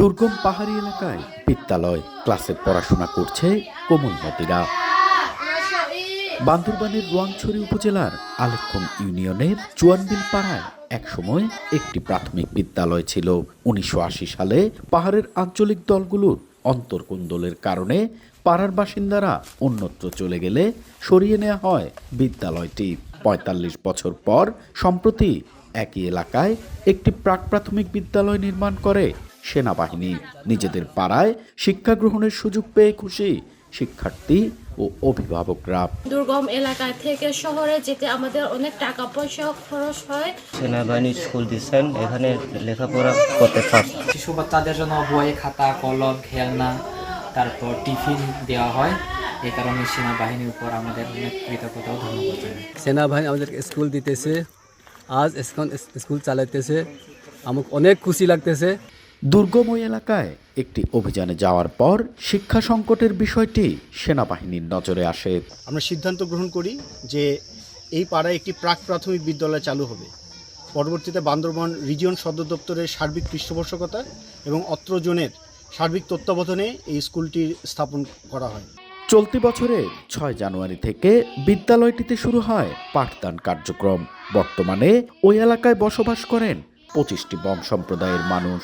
দুর্গম পাহাড়ি এলাকায় বিদ্যালয় ক্লাসে পড়াশোনা করছে কোমলমতিরা। বান্দরবানের রোয়াংছড়ি উপজেলার আলেক্ষণ ইউনিয়নের চুয়ানবিল পাড়ায় একসময় একটি প্রাথমিক বিদ্যালয় ছিল। ১৯৮০ সালে পাহাড়ের আঞ্চলিক দলগুলোর অন্তর্কোন্দলের কারণে পাড়ার বাসিন্দারা অন্যত্র চলে গেলে সরিয়ে নেওয়া হয় বিদ্যালয়টি। ৪৫ বছর পর সম্প্রতি একই এলাকায় একটি প্রাক প্রাথমিক বিদ্যালয় নির্মাণ করে সেনাবাহিনী। নিজেদের পাড়ায় শিক্ষা গ্রহণের সুযোগ পেয়ে খুশি শিক্ষার্থী ও অভিভাবকরা। দুর্গম এলাকা থেকে শহরে যেতে আমাদের অনেক টাকা পয়সা খরচ হয়। সেনাবাহিনী স্কুল দিচ্ছেন, এখানে লেখাপড়া করতে পারছে। শিশু বাচ্চাদের জন্য বই, খাতা, কলম, খেলনা, তারপর টিফিন দেওয়া হয়। এই কারণে সেনাবাহিনীর উপর আমাদের অনেক কৃতজ্ঞতা ও ধন্যবাদ জানাই। সেনাবাহিনী আমাদের স্কুল দিতেছে, আজ এখন স্কুল চালাইতেছে, আমাকে অনেক খুশি লাগতেছে। দুর্গম ওই এলাকায় একটি অভিযানে যাওয়ার পর শিক্ষা সংকটের বিষয়টি সেনাবাহিনীর নজরে আসে। আমরা সিদ্ধান্ত গ্রহণ করি যে এই পাড়ায় একটি প্রাক প্রাথমিক বিদ্যালয় চালু হবে। পরবর্তীতে বান্দরবান রিজিয়ন সদর দপ্তরের সার্বিক পৃষ্ঠপোষকতা এবং অত্র জোনের সার্বিক তত্ত্বাবধানে এই স্কুলটি স্থাপন করা হয়। চলতি বছরের ৬ জানুয়ারি থেকে বিদ্যালয়টিতে শুরু হয় পাঠদান কার্যক্রম। বর্তমানে ওই এলাকায় বসবাস করেন ২৫টি বম সম্প্রদায়ের মানুষ।